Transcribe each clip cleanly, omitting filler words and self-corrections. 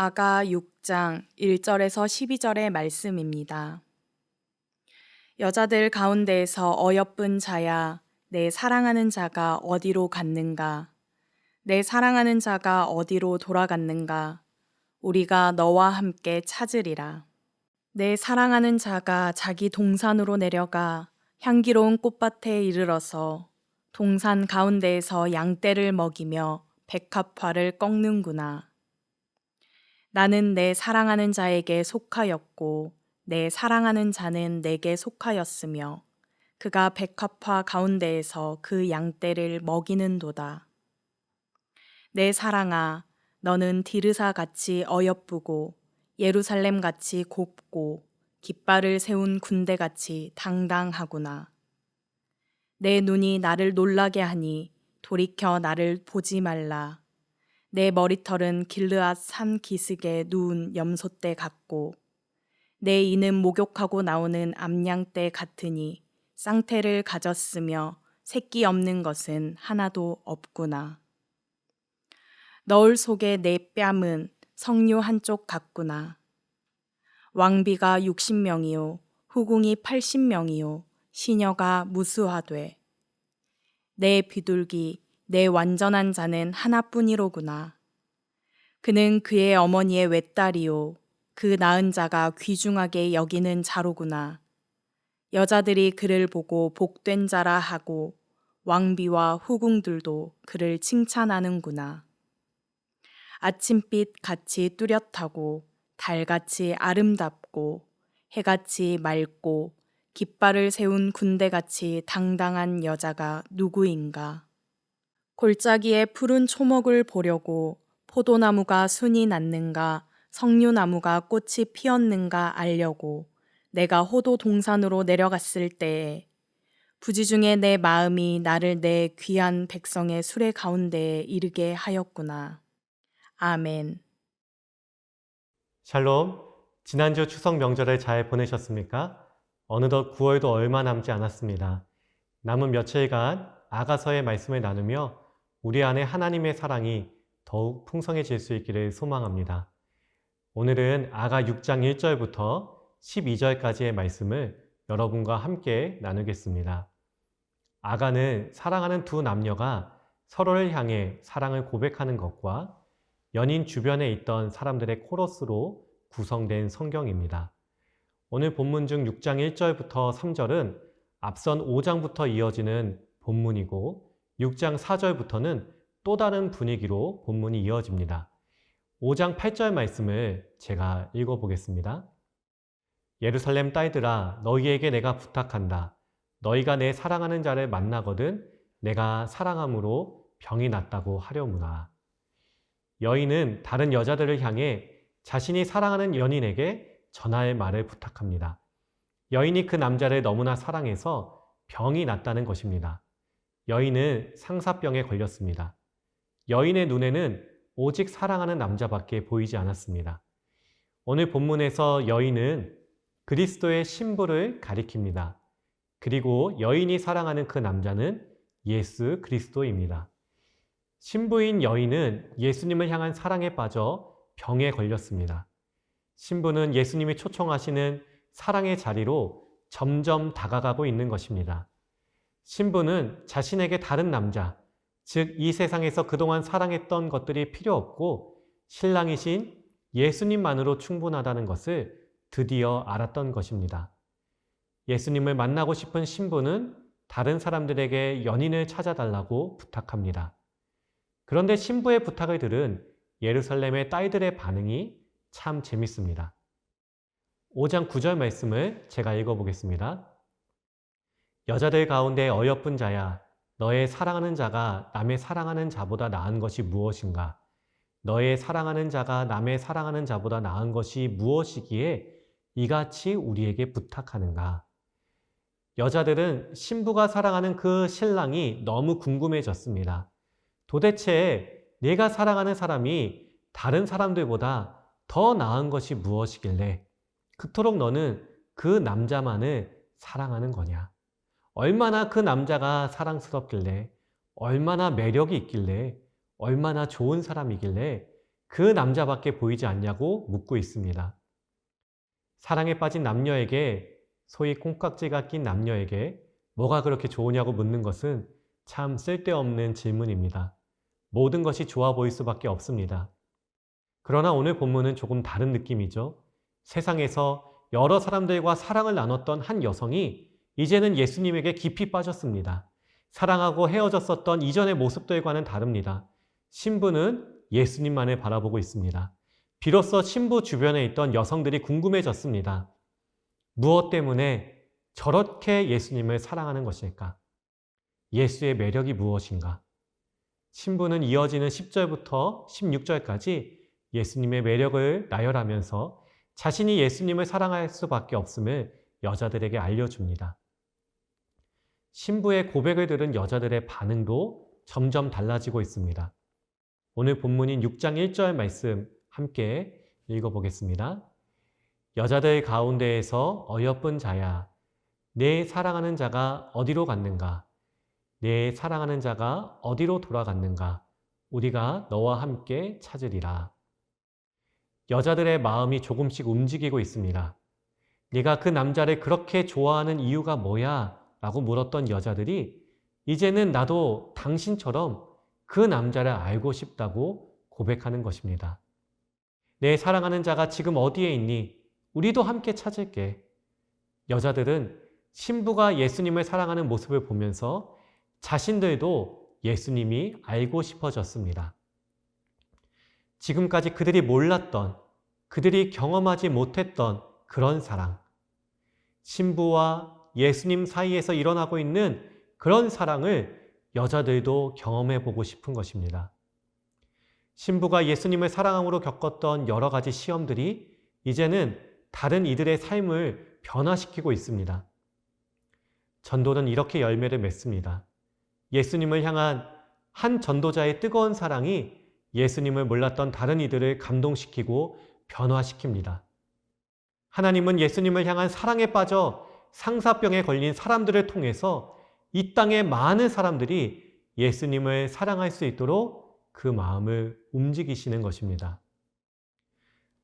아가 6장 1절에서 12절의 말씀입니다. 여자들 가운데에서 어여쁜 자야, 내 사랑하는 자가 어디로 갔는가? 내 사랑하는 자가 어디로 돌아갔는가? 우리가 너와 함께 찾으리라. 내 사랑하는 자가 자기 동산으로 내려가 향기로운 꽃밭에 이르러서 동산 가운데에서 양떼를 먹이며 백합화를 꺾는구나. 나는 내 사랑하는 자에게 속하였고 내 사랑하는 자는 내게 속하였으며 그가 백합화 가운데에서 그 양떼를 먹이는도다. 내 사랑아, 너는 디르사같이 어여쁘고 예루살렘같이 곱고 깃발을 세운 군대같이 당당하구나. 내 눈이 나를 놀라게 하니 돌이켜 나를 보지 말라. 내 머리털은 길르앗 산 기슭에 누운 염소떼 같고 내 이는 목욕하고 나오는 암양떼 같으니 쌍태를 가졌으며 새끼 없는 것은 하나도 없구나. 너울 속에 내 뺨은 석류 한쪽 같구나. 왕비가 60명이요 후궁이 80명이요 시녀가 무수하되 내 비둘기 내 완전한 자는 하나뿐이로구나. 그는 그의 어머니의 외딸이요 그 낳은 자가 귀중하게 여기는 자로구나. 여자들이 그를 보고 복된 자라 하고 왕비와 후궁들도 그를 칭찬하는구나. 아침빛 같이 뚜렷하고 달같이 아름답고 해같이 맑고 깃발을 세운 군대같이 당당한 여자가 누구인가? 골짜기에 푸른 초목을 보려고 포도나무가 순이 났는가 석류나무가 꽃이 피었는가 알려고 내가 호도 동산으로 내려갔을 때에 부지중에 내 마음이 나를 내 귀한 백성의 수레 가운데에 이르게 하였구나. 아멘. 샬롬, 지난주 추석 명절을 잘 보내셨습니까? 어느덧 9월도 얼마 남지 않았습니다. 남은 며칠간 아가서의 말씀을 나누며 우리 안에 하나님의 사랑이 더욱 풍성해질 수 있기를 소망합니다. 오늘은 아가 6장 1절부터 12절까지의 말씀을 여러분과 함께 나누겠습니다. 아가는 사랑하는 두 남녀가 서로를 향해 사랑을 고백하는 것과 연인 주변에 있던 사람들의 코러스로 구성된 성경입니다. 오늘 본문 중 6장 1절부터 3절은 앞선 5장부터 이어지는 본문이고 6장 4절부터는 또 다른 분위기로 본문이 이어집니다. 5장 8절 말씀을 제가 읽어보겠습니다. 예루살렘 딸들아, 너희에게 내가 부탁한다. 너희가 내 사랑하는 자를 만나거든 내가 사랑함으로 병이 낫다고 하려무나. 여인은 다른 여자들을 향해 자신이 사랑하는 연인에게 전할 말을 부탁합니다. 여인이 그 남자를 너무나 사랑해서 병이 났다는 것입니다. 여인은 상사병에 걸렸습니다. 여인의 눈에는 오직 사랑하는 남자밖에 보이지 않았습니다. 오늘 본문에서 여인은 그리스도의 신부를 가리킵니다. 그리고 여인이 사랑하는 그 남자는 예수 그리스도입니다. 신부인 여인은 예수님을 향한 사랑에 빠져 병에 걸렸습니다. 신부는 예수님이 초청하시는 사랑의 자리로 점점 다가가고 있는 것입니다. 신부는 자신에게 다른 남자, 즉 이 세상에서 그동안 사랑했던 것들이 필요 없고 신랑이신 예수님만으로 충분하다는 것을 드디어 알았던 것입니다. 예수님을 만나고 싶은 신부는 다른 사람들에게 연인을 찾아달라고 부탁합니다. 그런데 신부의 부탁을 들은 예루살렘의 딸들의 반응이 참 재밌습니다. 5장 9절 말씀을 제가 읽어보겠습니다. 여자들 가운데 어여쁜 자야, 너의 사랑하는 자가 남의 사랑하는 자보다 나은 것이 무엇인가? 너의 사랑하는 자가 남의 사랑하는 자보다 나은 것이 무엇이기에 이같이 우리에게 부탁하는가? 여자들은 신부가 사랑하는 그 신랑이 너무 궁금해졌습니다. 도대체 내가 사랑하는 사람이 다른 사람들보다 더 나은 것이 무엇이길래 그토록 너는 그 남자만을 사랑하는 거냐? 얼마나 그 남자가 사랑스럽길래, 얼마나 매력이 있길래, 얼마나 좋은 사람이길래 그 남자밖에 보이지 않냐고 묻고 있습니다. 사랑에 빠진 남녀에게, 소위 콩깍지가 낀 남녀에게 뭐가 그렇게 좋으냐고 묻는 것은 참 쓸데없는 질문입니다. 모든 것이 좋아 보일 수밖에 없습니다. 그러나 오늘 본문은 조금 다른 느낌이죠. 세상에서 여러 사람들과 사랑을 나눴던 한 여성이 이제는 예수님에게 깊이 빠졌습니다. 사랑하고 헤어졌었던 이전의 모습들과는 다릅니다. 신부는 예수님만을 바라보고 있습니다. 비로소 신부 주변에 있던 여성들이 궁금해졌습니다. 무엇 때문에 저렇게 예수님을 사랑하는 것일까? 예수의 매력이 무엇인가? 신부는 이어지는 10절부터 16절까지 예수님의 매력을 나열하면서 자신이 예수님을 사랑할 수밖에 없음을 여자들에게 알려줍니다. 신부의 고백을 들은 여자들의 반응도 점점 달라지고 있습니다. 오늘 본문인 6장 1절 말씀 함께 읽어보겠습니다. 여자들 가운데에서 어여쁜 자야, 내 사랑하는 자가 어디로 갔는가? 내 사랑하는 자가 어디로 돌아갔는가? 우리가 너와 함께 찾으리라. 여자들의 마음이 조금씩 움직이고 있습니다. 네가 그 남자를 그렇게 좋아하는 이유가 뭐야? 라고 물었던 여자들이 이제는 나도 당신처럼 그 남자를 알고 싶다고 고백하는 것입니다. 내 사랑하는 자가 지금 어디에 있니? 우리도 함께 찾을게. 여자들은 신부가 예수님을 사랑하는 모습을 보면서 자신들도 예수님이 알고 싶어졌습니다. 지금까지 그들이 몰랐던, 그들이 경험하지 못했던 그런 사랑, 신부와 예수님 사이에서 일어나고 있는 그런 사랑을 여자들도 경험해 보고 싶은 것입니다. 신부가 예수님을 사랑함으로 겪었던 여러 가지 시험들이 이제는 다른 이들의 삶을 변화시키고 있습니다. 전도는 이렇게 열매를 맺습니다. 예수님을 향한 한 전도자의 뜨거운 사랑이 예수님을 몰랐던 다른 이들을 감동시키고 변화시킵니다. 하나님은 예수님을 향한 사랑에 빠져 상사병에 걸린 사람들을 통해서 이 땅의 많은 사람들이 예수님을 사랑할 수 있도록 그 마음을 움직이시는 것입니다.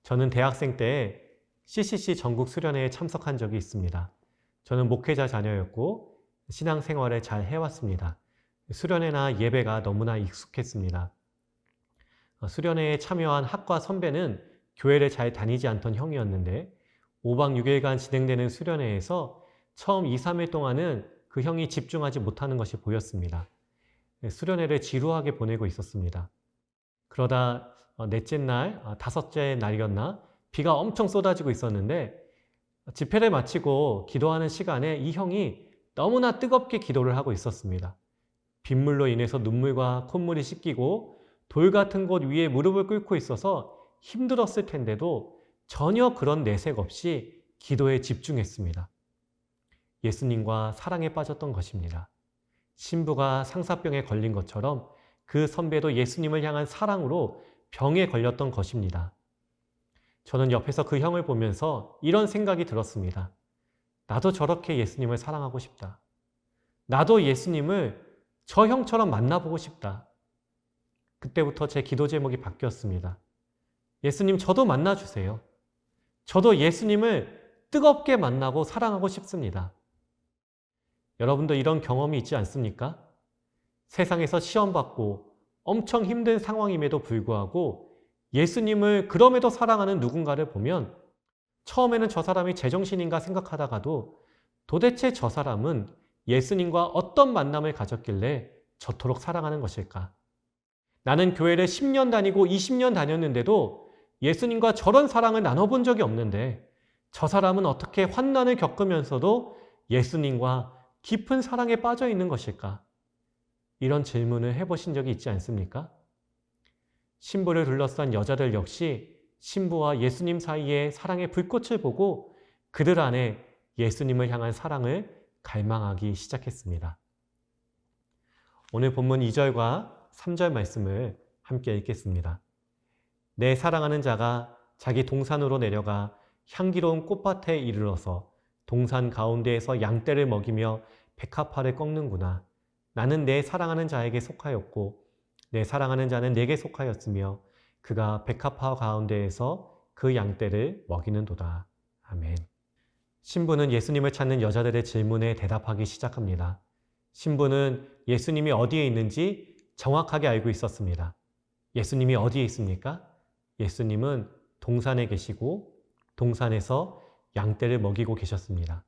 저는 대학생 때 CCC 전국 수련회에 참석한 적이 있습니다. 저는 목회자 자녀였고 신앙생활을 잘 해왔습니다. 수련회나 예배가 너무나 익숙했습니다. 수련회에 참여한 학과 선배는 교회를 잘 다니지 않던 형이었는데 5박 6일간 진행되는 수련회에서 처음 2, 3일 동안은 그 형이 집중하지 못하는 것이 보였습니다. 수련회를 지루하게 보내고 있었습니다. 그러다 넷째 날, 다섯째 날이었나 비가 엄청 쏟아지고 있었는데 집회를 마치고 기도하는 시간에 이 형이 너무나 뜨겁게 기도를 하고 있었습니다. 빗물로 인해서 눈물과 콧물이 씻기고 돌 같은 곳 위에 무릎을 꿇고 있어서 힘들었을 텐데도 전혀 그런 내색 없이 기도에 집중했습니다. 예수님과 사랑에 빠졌던 것입니다. 신부가 상사병에 걸린 것처럼 그 선배도 예수님을 향한 사랑으로 병에 걸렸던 것입니다. 저는 옆에서 그 형을 보면서 이런 생각이 들었습니다. 나도 저렇게 예수님을 사랑하고 싶다. 나도 예수님을 저 형처럼 만나보고 싶다. 그때부터 제 기도 제목이 바뀌었습니다. 예수님, 저도 만나주세요. 저도 예수님을 뜨겁게 만나고 사랑하고 싶습니다. 여러분도 이런 경험이 있지 않습니까? 세상에서 시험받고 엄청 힘든 상황임에도 불구하고 예수님을 그럼에도 사랑하는 누군가를 보면 처음에는 저 사람이 제정신인가 생각하다가도 도대체 저 사람은 예수님과 어떤 만남을 가졌길래 저토록 사랑하는 것일까? 나는 교회를 10년 다니고 20년 다녔는데도 예수님과 저런 사랑을 나눠본 적이 없는데 저 사람은 어떻게 환난을 겪으면서도 예수님과 깊은 사랑에 빠져 있는 것일까? 이런 질문을 해보신 적이 있지 않습니까? 신부를 둘러싼 여자들 역시 신부와 예수님 사이의 사랑의 불꽃을 보고 그들 안에 예수님을 향한 사랑을 갈망하기 시작했습니다. 오늘 본문 2절과 3절 말씀을 함께 읽겠습니다. 내 사랑하는 자가 자기 동산으로 내려가 향기로운 꽃밭에 이르러서 동산 가운데에서 양떼를 먹이며 백합화를 꺾는구나. 나는 내 사랑하는 자에게 속하였고 내 사랑하는 자는 내게 속하였으며 그가 백합화 가운데에서 그 양떼를 먹이는도다. 아멘. 신부는 예수님을 찾는 여자들의 질문에 대답하기 시작합니다. 신부는 예수님이 어디에 있는지 정확하게 알고 있었습니다. 예수님이 어디에 있습니까? 예수님은 동산에 계시고 동산에서 양떼를 먹이고 계셨습니다.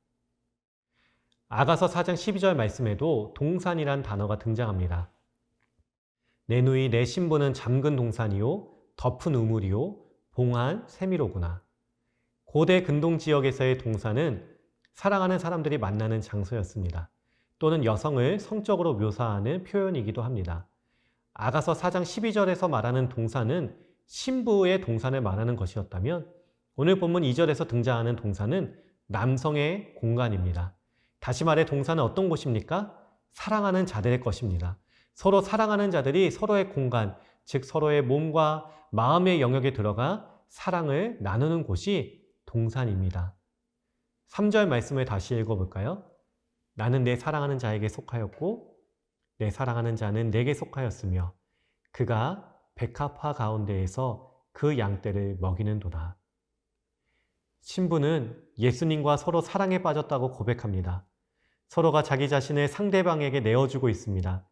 아가서 4장 12절 말씀에도 동산이란 단어가 등장합니다. 내 누이 내 신부는 잠근 동산이요 덮은 우물이요 봉한 세미로구나. 고대 근동 지역에서의 동산은 사랑하는 사람들이 만나는 장소였습니다. 또는 여성을 성적으로 묘사하는 표현이기도 합니다. 아가서 4장 12절에서 말하는 동산은 신부의 동산을 말하는 것이었다면 오늘 본문 2절에서 등장하는 동산은 남성의 공간입니다. 다시 말해 동산은 어떤 곳입니까? 사랑하는 자들의 것입니다. 서로 사랑하는 자들이 서로의 공간, 즉 서로의 몸과 마음의 영역에 들어가 사랑을 나누는 곳이 동산입니다. 3절 말씀을 다시 읽어볼까요? 나는 내 사랑하는 자에게 속하였고 내 사랑하는 자는 내게 속하였으며 그가 백합화 가운데에서 그 양떼를 먹이는도다. 신부는 예수님과 서로 사랑에 빠졌다고 고백합니다. 서로가 자기 자신을 상대방에게 내어주고 있습니다.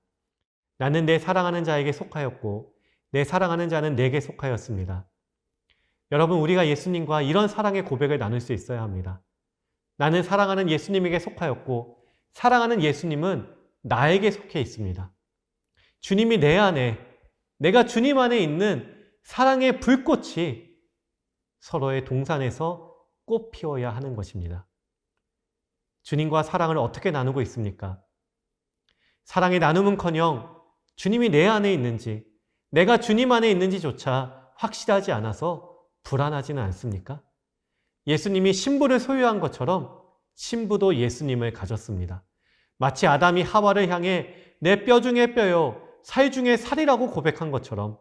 나는 내 사랑하는 자에게 속하였고 내 사랑하는 자는 내게 속하였습니다. 여러분, 우리가 예수님과 이런 사랑의 고백을 나눌 수 있어야 합니다. 나는 사랑하는 예수님에게 속하였고 사랑하는 예수님은 나에게 속해 있습니다. 주님이 내 안에, 내가 주님 안에 있는 사랑의 불꽃이 서로의 동산에서 꽃 피워야 하는 것입니다. 주님과 사랑을 어떻게 나누고 있습니까? 사랑의 나눔은커녕 주님이 내 안에 있는지, 내가 주님 안에 있는지조차 확실하지 않아서 불안하지는 않습니까? 예수님이 신부를 소유한 것처럼 신부도 예수님을 가졌습니다. 마치 아담이 하와를 향해 내 뼈 중에 뼈요, 살 중에 살이라고 고백한 것처럼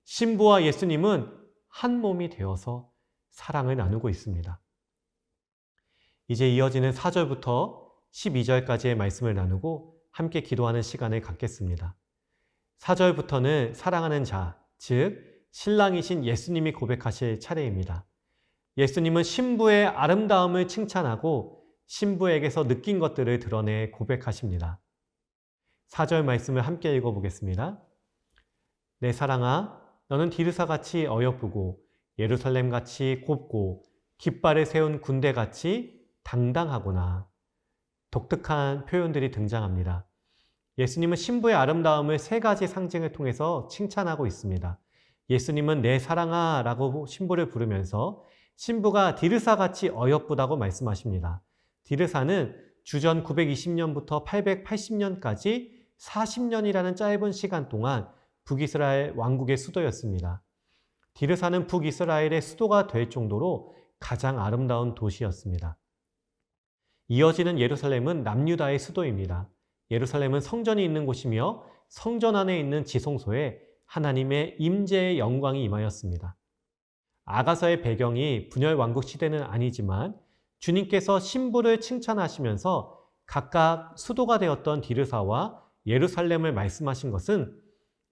신부와 예수님은 한 몸이 되어서 사랑을 나누고 있습니다. 이제 이어지는 4절부터 12절까지의 말씀을 나누고 함께 기도하는 시간을 갖겠습니다. 4절부터는 사랑하는 자, 즉 신랑이신 예수님이 고백하실 차례입니다. 예수님은 신부의 아름다움을 칭찬하고 신부에게서 느낀 것들을 드러내 고백하십니다. 4절 말씀을 함께 읽어보겠습니다. 내 사랑아, 너는 디르사같이 어여쁘고 예루살렘같이 곱고 깃발을 세운 군대같이 당당하구나. 독특한 표현들이 등장합니다. 예수님은 신부의 아름다움을 세 가지 상징을 통해서 칭찬하고 있습니다. 예수님은 내 사랑아 라고 신부를 부르면서 신부가 디르사같이 어여쁘다고 말씀하십니다. 디르사는 주전 920년부터 880년까지 40년이라는 짧은 시간 동안 북이스라엘 왕국의 수도였습니다. 디르사는 북이스라엘의 수도가 될 정도로 가장 아름다운 도시였습니다. 이어지는 예루살렘은 남유다의 수도입니다. 예루살렘은 성전이 있는 곳이며 성전 안에 있는 지성소에 하나님의 임재의 영광이 임하였습니다. 아가서의 배경이 분열 왕국 시대는 아니지만 주님께서 신부를 칭찬하시면서 각각 수도가 되었던 디르사와 예루살렘을 말씀하신 것은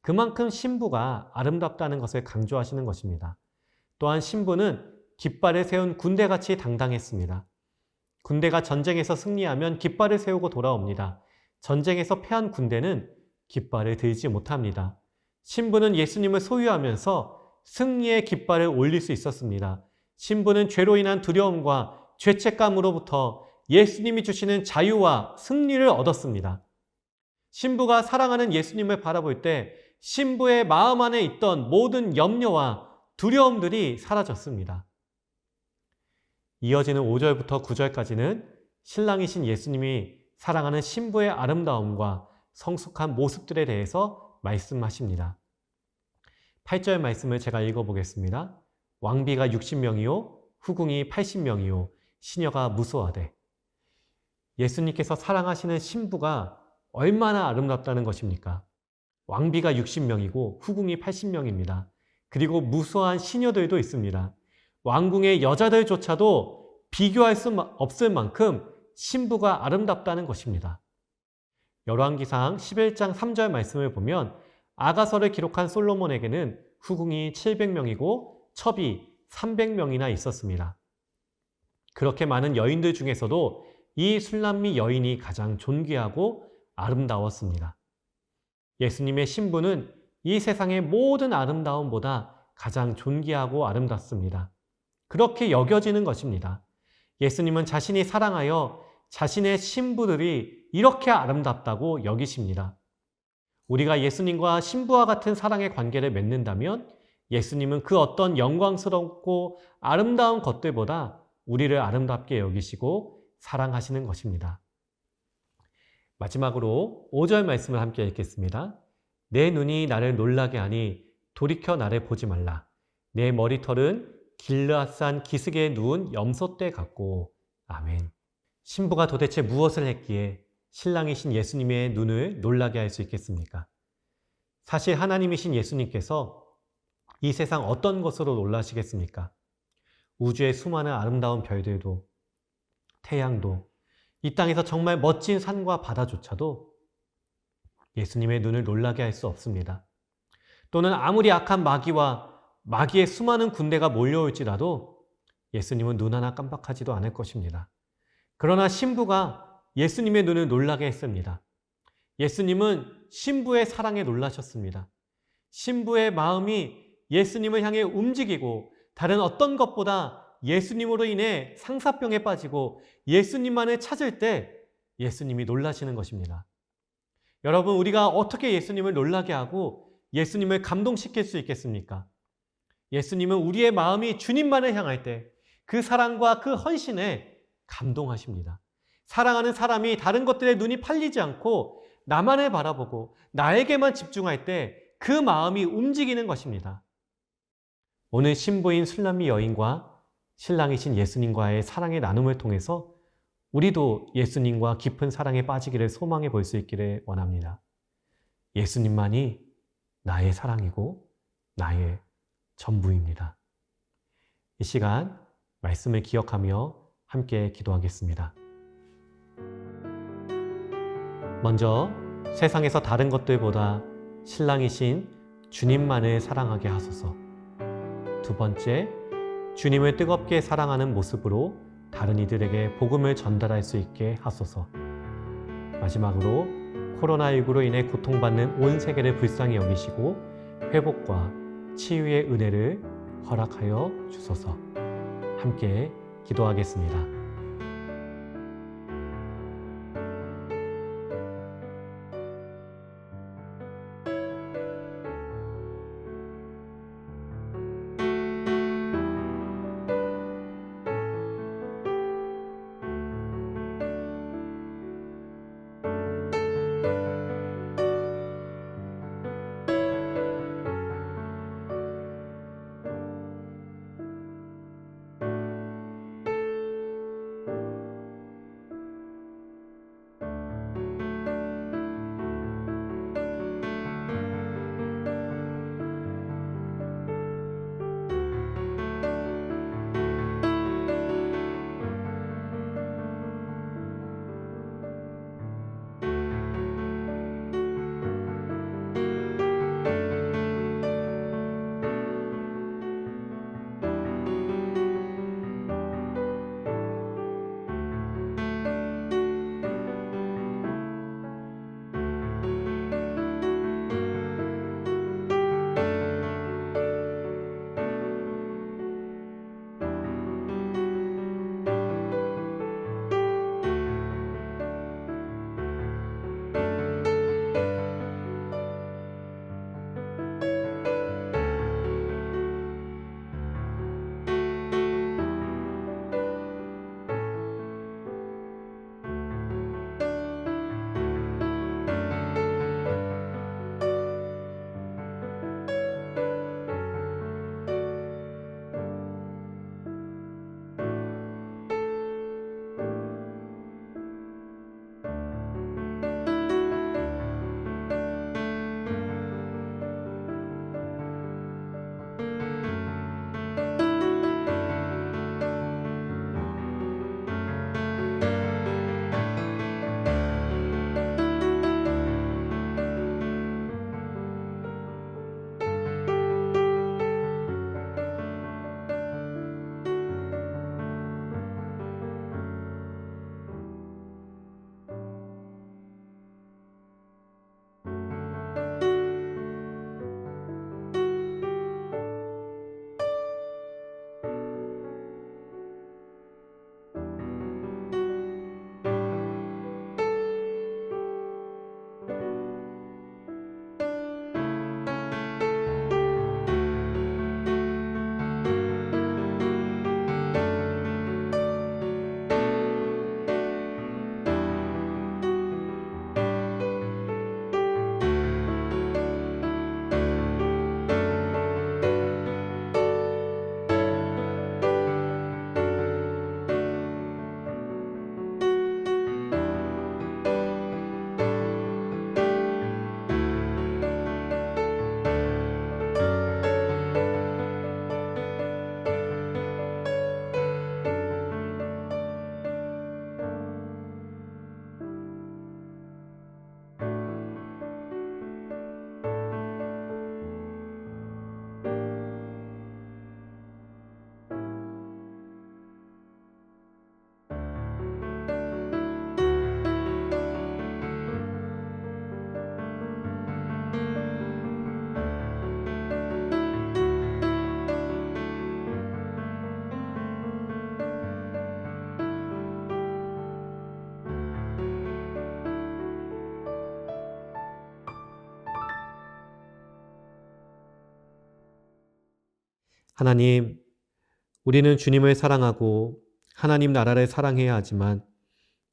그만큼 신부가 아름답다는 것을 강조하시는 것입니다. 또한 신부는 깃발을 세운 군대같이 당당했습니다. 군대가 전쟁에서 승리하면 깃발을 세우고 돌아옵니다. 전쟁에서 패한 군대는 깃발을 들지 못합니다. 신부는 예수님을 소유하면서 승리의 깃발을 올릴 수 있었습니다. 신부는 죄로 인한 두려움과 죄책감으로부터 예수님이 주시는 자유와 승리를 얻었습니다. 신부가 사랑하는 예수님을 바라볼 때 신부의 마음 안에 있던 모든 염려와 두려움들이 사라졌습니다. 이어지는 5절부터 9절까지는 신랑이신 예수님이 사랑하는 신부의 아름다움과 성숙한 모습들에 대해서 말씀하십니다. 8절 말씀을 제가 읽어보겠습니다. 왕비가 60명이요 후궁이 80명이요 시녀가 무수하되. 예수님께서 사랑하시는 신부가 얼마나 아름답다는 것입니까? 왕비가 60명이고 후궁이 80명입니다. 그리고 무수한 시녀들도 있습니다. 왕궁의 여자들조차도 비교할 수 없을 만큼 신부가 아름답다는 것입니다. 열왕기상 11장 3절 말씀을 보면 아가서를 기록한 솔로몬에게는 후궁이 700명이고 첩이 300명이나 있었습니다. 그렇게 많은 여인들 중에서도 이 술람미 여인이 가장 존귀하고 아름다웠습니다. 예수님의 신부는 이 세상의 모든 아름다움보다 가장 존귀하고 아름답습니다. 그렇게 여겨지는 것입니다. 예수님은 자신이 사랑하여 자신의 신부들이 이렇게 아름답다고 여기십니다. 우리가 예수님과 신부와 같은 사랑의 관계를 맺는다면 예수님은 그 어떤 영광스럽고 아름다운 것들보다 우리를 아름답게 여기시고 사랑하시는 것입니다. 마지막으로 5절 말씀을 함께 읽겠습니다. 내 눈이 나를 놀라게 하니 돌이켜 나를 보지 말라. 내 머리털은 길르앗산 기슭에 누운 염소떼 같고. 아멘. 신부가 도대체 무엇을 했기에 신랑이신 예수님의 눈을 놀라게 할 수 있겠습니까? 사실 하나님이신 예수님께서 이 세상 어떤 것으로 놀라시겠습니까? 우주의 수많은 아름다운 별들도, 태양도, 이 땅에서 정말 멋진 산과 바다조차도 예수님의 눈을 놀라게 할 수 없습니다. 또는 아무리 악한 마귀와 마귀의 수많은 군대가 몰려올지라도 예수님은 눈 하나 깜빡하지도 않을 것입니다. 그러나 신부가 예수님의 눈을 놀라게 했습니다. 예수님은 신부의 사랑에 놀라셨습니다. 신부의 마음이 예수님을 향해 움직이고 다른 어떤 것보다 예수님으로 인해 상사병에 빠지고 예수님만을 찾을 때 예수님이 놀라시는 것입니다. 여러분, 우리가 어떻게 예수님을 놀라게 하고 예수님을 감동시킬 수 있겠습니까? 예수님은 우리의 마음이 주님만을 향할 때 그 사랑과 그 헌신에 감동하십니다. 사랑하는 사람이 다른 것들에 눈이 팔리지 않고 나만을 바라보고 나에게만 집중할 때 그 마음이 움직이는 것입니다. 오늘 신부인 술람미 여인과 신랑이신 예수님과의 사랑의 나눔을 통해서 우리도 예수님과 깊은 사랑에 빠지기를 소망해 볼 수 있기를 원합니다. 예수님만이 나의 사랑이고 나의 전부입니다. 이 시간 말씀을 기억하며 함께 기도하겠습니다. 먼저 세상에서 다른 것들보다 신랑이신 주님만을 사랑하게 하소서. 두 번째, 주님을 뜨겁게 사랑하는 모습으로 다른 이들에게 복음을 전달할 수 있게 하소서. 마지막으로 코로나19로 인해 고통받는 온 세계를 불쌍히 여기시고 회복과 치유의 은혜를 허락하여 주소서. 함께 기도하겠습니다. 하나님, 우리는 주님을 사랑하고 하나님 나라를 사랑해야 하지만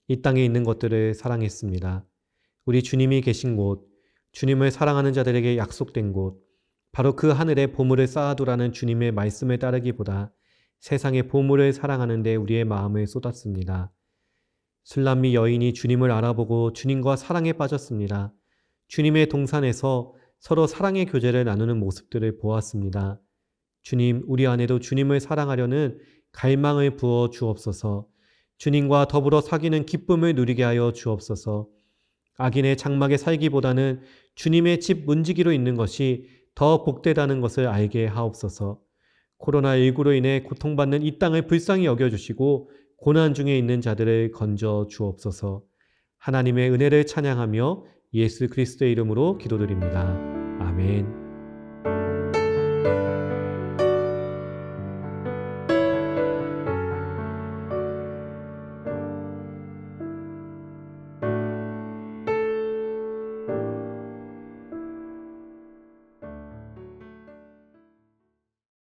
이 땅에 있는 것들을 사랑했습니다. 우리 주님이 계신 곳, 주님을 사랑하는 자들에게 약속된 곳, 바로 그 하늘에 보물을 쌓아두라는 주님의 말씀을 따르기보다 세상의 보물을 사랑하는 데 우리의 마음을 쏟았습니다. 술람미 여인이 주님을 알아보고 주님과 사랑에 빠졌습니다. 주님의 동산에서 서로 사랑의 교제를 나누는 모습들을 보았습니다. 주님, 우리 안에도 주님을 사랑하려는 갈망을 부어 주옵소서. 주님과 더불어 사귀는 기쁨을 누리게 하여 주옵소서. 악인의 장막에 살기보다는 주님의 집 문지기로 있는 것이 더 복되다는 것을 알게 하옵소서. 코로나19로 인해 고통받는 이 땅을 불쌍히 여겨주시고 고난 중에 있는 자들을 건져 주옵소서. 하나님의 은혜를 찬양하며 예수 그리스도의 이름으로 기도드립니다. 아멘.